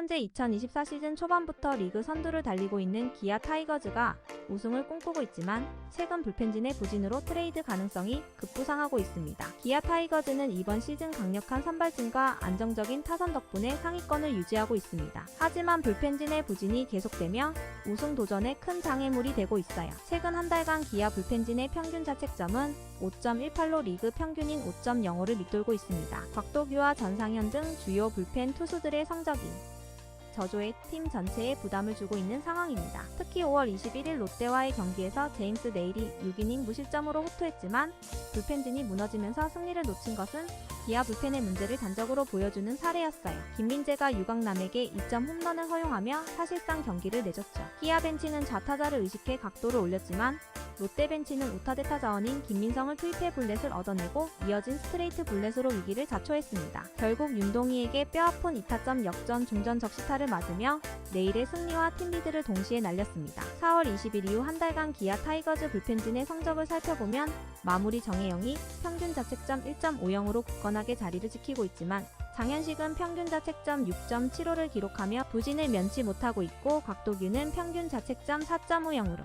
현재 2024 시즌 초반부터 리그 선두를 달리고 있는 기아 타이거즈가 우승을 꿈꾸고 있지만 최근 불펜진의 부진으로 트레이드 가능성이 급부상하고 있습니다. 기아 타이거즈는 이번 시즌 강력한 선발진과 안정적인 타선 덕분에 상위권을 유지하고 있습니다. 하지만 불펜진의 부진이 계속되며 우승 도전에 큰 장애물이 되고 있어요. 최근 한 달간 기아 불펜진의 평균 자책점은 5.18로 리그 평균인 5.05를 밑돌고 있습니다. 곽도규와 전상현 등 주요 불펜 투수들의 성적이 저조해 팀 전체에 부담을 주고 있는 상황입니다. 특히 5월 21일 롯데와의 경기에서 제임스 네일이 6이닝 무실점으로 호투했지만 불펜진이 무너지면서 승리를 놓친 것은 기아 불펜의 문제를 단적으로 보여주는 사례였어요. 김민재가 유강남에게 2점 홈런을 허용하며 사실상 경기를 내줬죠. 기아 벤치는 좌타자를 의식해 각도를 올렸지만 롯데 벤치는 우타대타 자원인 김민성을 투입해 볼넷을 얻어내고 이어진 스트레이트 볼넷으로 위기를 자초했습니다. 결국 윤동희에게 뼈아픈 2타점 역전 중전 적시타를 맞으며 내일의 승리와 팀 리드를 동시에 날렸습니다. 4월 20일 이후 한 달간 기아 타이거즈 불펜진의 성적을 살펴보면 마무리 정혜영이 평균 자책점 1.50으로 굳건하게 자리를 지키고 있지만 장현식은 평균 자책점 6.75를 기록하며 부진을 면치 못하고 있고 곽도규는 평균 자책점 4.50으로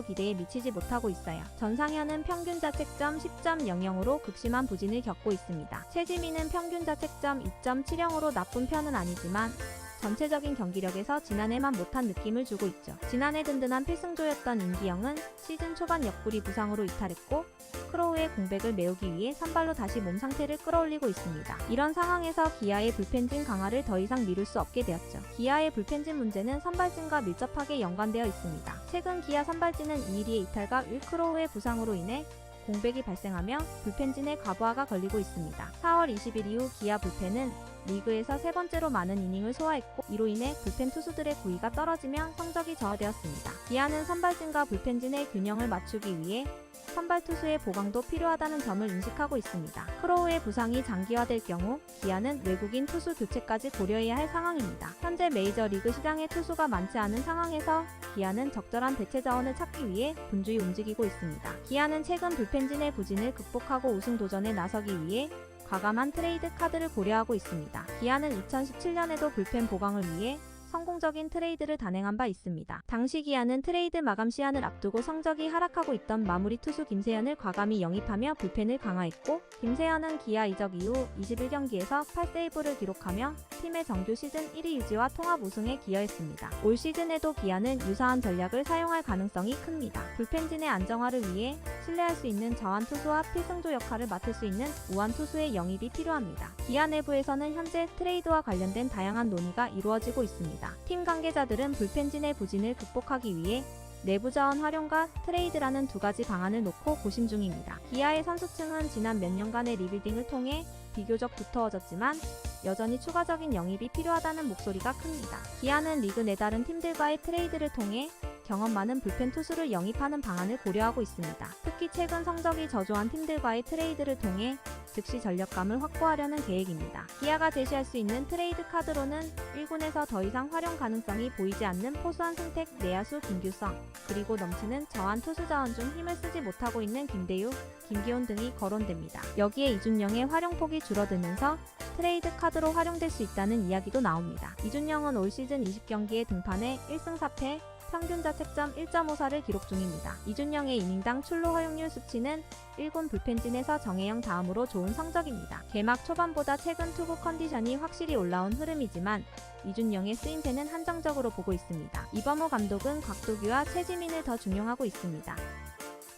기대에 미치지 못하고 있어요. 전상현은 평균 자책점 10.00으로 극심한 부진을 겪고 있습니다. 최지민은 평균 자책점 2.70으로 나쁜 편은 아니지만 전체적인 경기력에서 지난해만 못한 느낌을 주고 있죠. 지난해 든든한 필승조였던 임기영은 시즌 초반 옆구리 부상으로 이탈했고 크로우의 공백을 메우기 위해 선발로 다시 몸 상태를 끌어올리고 있습니다. 이런 상황에서 기아의 불펜진 강화를 더 이상 미룰 수 없게 되었죠. 기아의 불펜진 문제는 선발진과 밀접하게 연관되어 있습니다. 최근 기아 선발진은 이일이의 이탈과 윌크로우의 부상으로 인해 공백이 발생하며 불펜진의 과부하가 걸리고 있습니다. 4월 20일 이후 기아 불펜은 리그에서 세 번째로 많은 이닝을 소화했고 이로 인해 불펜 투수들의 구위가 떨어지며 성적이 저하되었습니다. 기아는 선발진과 불펜진의 균형을 맞추기 위해 선발 투수의 보강도 필요하다는 점을 인식하고 있습니다. 크로우의 부상이 장기화될 경우 기아는 외국인 투수 교체까지 고려해야 할 상황입니다. 현재 메이저리그 시장에 투수가 많지 않은 상황에서 기아는 적절한 대체 자원을 찾기 위해 분주히 움직이고 있습니다. 기아는 최근 불펜진의 부진을 극복하고 우승 도전에 나서기 위해 과감한 트레이드 카드를 고려하고 있습니다. 기아는 2017년에도 불펜 보강을 위해 성공적인 트레이드를 단행한 바 있습니다. 당시 기아는 트레이드 마감 시한을 앞두고 성적이 하락하고 있던 마무리 투수 김세현을 과감히 영입하며 불펜을 강화했고 김세현은 기아 이적 이후 21경기에서 8세이브를 기록하며 팀의 정규 시즌 1위 유지와 통합 우승에 기여했습니다. 올 시즌에도 기아는 유사한 전략을 사용할 가능성이 큽니다. 불펜진의 안정화를 위해 신뢰할 수 있는 자완 투수와 필승조 역할을 맡을 수 있는 우완 투수의 영입이 필요합니다. 기아 내부에서는 현재 트레이드와 관련된 다양한 논의가 이루어지고 있습니다. 팀 관계자들은 불펜진의 부진을 극복하기 위해 내부 자원 활용과 트레이드라는 두 가지 방안을 놓고 고심 중입니다. 기아의 선수층은 지난 몇 년간의 리빌딩을 통해 비교적 두터워졌지만 여전히 추가적인 영입이 필요하다는 목소리가 큽니다. 기아는 리그 내 다른 팀들과의 트레이드를 통해 경험 많은 불펜 투수를 영입하는 방안을 고려하고 있습니다. 특히 최근 성적이 저조한 팀들과의 트레이드를 통해 즉시 전력감을 확보하려는 계획입니다. 기아가 제시할 수 있는 트레이드 카드로는 1군에서 더 이상 활용 가능성이 보이지 않는 포수한 승택, 내야수 김규성, 그리고 넘치는 저한 투수 자원 중 힘을 쓰지 못하고 있는 김대유, 김기훈 등이 거론됩니다. 여기에 이준영의 활용폭이 줄어들면서 트레이드 카드로 활용될 수 있다는 이야기도 나옵니다. 이준영은 올 시즌 20경기에 등판해 1승 4패, 평균 자책점 1.54를 기록 중입니다. 이준영의 이닝당 출루 허용률 수치는 1군 불펜진에서 정혜영 다음으로 좋은 성적입니다. 개막 초반보다 최근 투구 컨디션이 확실히 올라온 흐름이지만 이준영의 쓰임새는 한정적으로 보고 있습니다. 이범호 감독은 곽도규와 최지민을 더 중용하고 있습니다.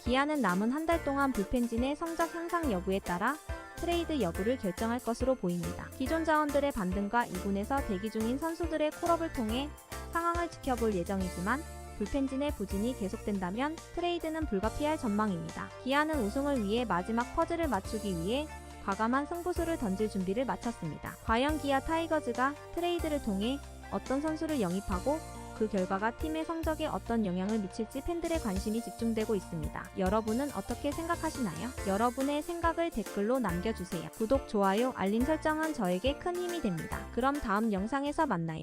기아는 남은 한 달 동안 불펜진의 성적 향상 여부에 따라 트레이드 여부를 결정할 것으로 보입니다. 기존 자원들의 반등과 2군에서 대기 중인 선수들의 콜업을 통해 상황을 지켜볼 예정이지만 불펜진의 부진이 계속된다면 트레이드는 불가피할 전망입니다. 기아는 우승을 위해 마지막 퍼즐을 맞추기 위해 과감한 승부수를 던질 준비를 마쳤습니다. 과연 기아 타이거즈가 트레이드를 통해 어떤 선수를 영입하고 그 결과가 팀의 성적에 어떤 영향을 미칠지 팬들의 관심이 집중되고 있습니다. 여러분은 어떻게 생각하시나요? 여러분의 생각을 댓글로 남겨주세요. 구독, 좋아요, 알림 설정은 저에게 큰 힘이 됩니다. 그럼 다음 영상에서 만나요.